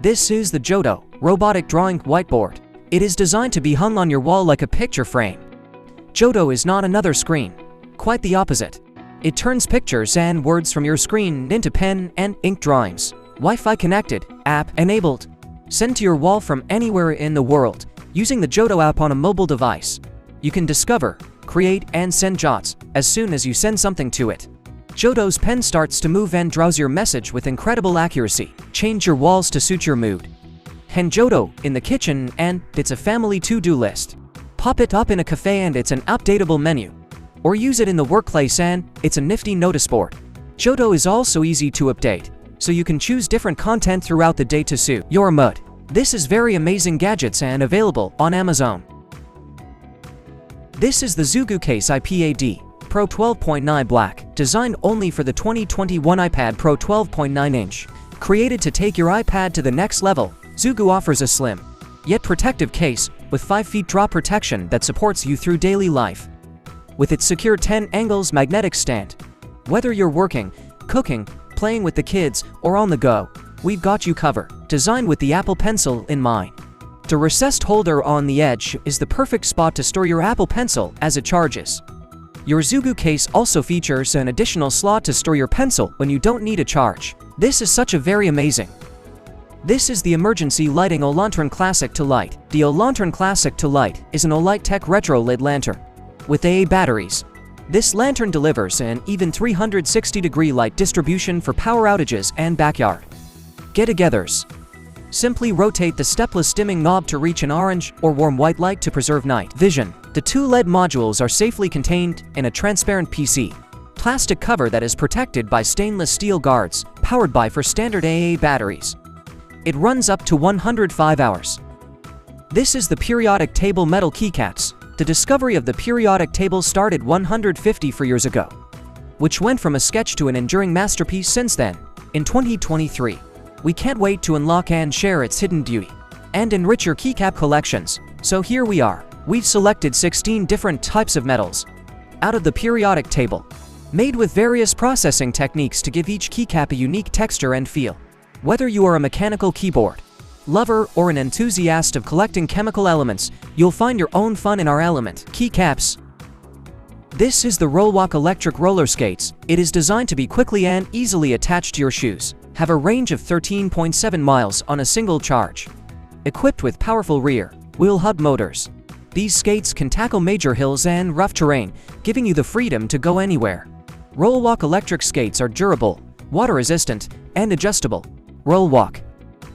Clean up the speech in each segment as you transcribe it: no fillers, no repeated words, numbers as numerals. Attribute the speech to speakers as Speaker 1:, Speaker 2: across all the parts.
Speaker 1: This is the Jodo robotic drawing whiteboard. It is designed to be hung on your wall like a picture frame. Jodo is not another screen. Quite the opposite. It turns pictures and words from your screen into pen and ink drawings. Wi-Fi connected, app enabled. Send to your wall from anywhere in the world using the Jodo app on a mobile device. You can discover, create, and send jots as soon as you send something to it. Jodo's pen starts to move and draws your message with incredible accuracy. Change your walls to suit your mood. Hang Jodo in the kitchen and it's a family to-do list. Pop it up in a cafe and it's an updatable menu. Or use it in the workplace and it's a nifty notice board. Jodo is also easy to update, so you can choose different content throughout the day to suit your mood. This is very amazing gadgets and available on Amazon. This is the Zugu Case iPad Pro 12.9 Black, designed only for the 2021 iPad Pro 12.9-inch. Created to take your iPad to the next level, Zugu offers a slim, yet protective case with 5 feet drop protection that supports you through daily life. With its secure 10 angles magnetic stand. Whether you're working, cooking, playing with the kids, or on the go, we've got you covered. Designed with the Apple Pencil in mind. The recessed holder on the edge is the perfect spot to store your Apple Pencil as it charges. Your Zugu case also features an additional slot to store your pencil when you don't need a charge. This is such a very amazing. This is the emergency lighting Olantern Classic to Light. The Olantern Classic to Light is an Olight Tech retro LED lantern with AA batteries. This lantern delivers an even 360-degree light distribution for power outages and backyard get-togethers. Simply rotate the stepless dimming knob to reach an orange or warm white light to preserve night vision. The 2 LED modules are safely contained in a transparent PC plastic cover that is protected by stainless steel guards, powered by for standard AA batteries. It runs up to 105 hours. This is the periodic table metal keycaps. The discovery of the periodic table started 154 years ago, which went from a sketch to an enduring masterpiece since then. In 2023, we can't wait to unlock and share its hidden beauty and enrich your keycap collections. So here we are. We've selected 16 different types of metals out of the periodic table, made with various processing techniques to give each keycap a unique texture and feel. Whether you are a mechanical keyboard lover or an enthusiast of collecting chemical elements, you'll find your own fun in our element keycaps. This is the Rollwalk electric roller skates. It is designed to be quickly and easily attached to your shoes. Have a range of 13.7 miles on a single charge. Equipped with powerful rear wheel hub motors, these skates can tackle major hills and rough terrain, giving you the freedom to go anywhere. Rollwalk electric skates are durable, water-resistant, and adjustable. Rollwalk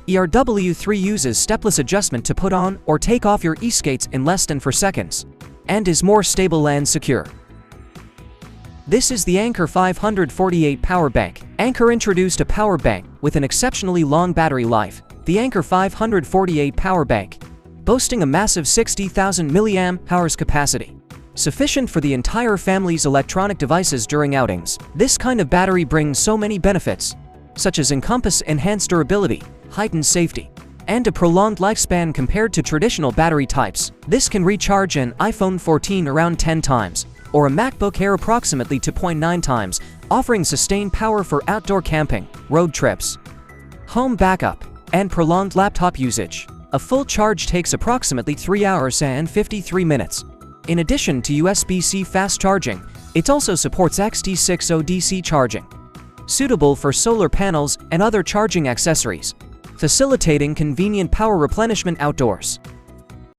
Speaker 1: ERW3 uses stepless adjustment to put on or take off your e-skates in less than 4 seconds, and is more stable and secure. This is the Anker 548 power bank. Anker introduced a power bank with an exceptionally long battery life. The Anker 548 power bank, boasting a massive 60,000 mAh capacity, sufficient for the entire family's electronic devices during outings. This kind of battery brings so many benefits, such as enhanced durability, heightened safety, and a prolonged lifespan compared to traditional battery types. This can recharge an iPhone 14 around 10 times, or a MacBook Air approximately 2.9 times, offering sustained power for outdoor camping, road trips, home backup, and prolonged laptop usage. A full charge takes approximately 3 hours and 53 minutes. In addition to USB-C fast charging, it also supports XT6 DC charging, suitable for solar panels and other charging accessories, facilitating convenient power replenishment outdoors.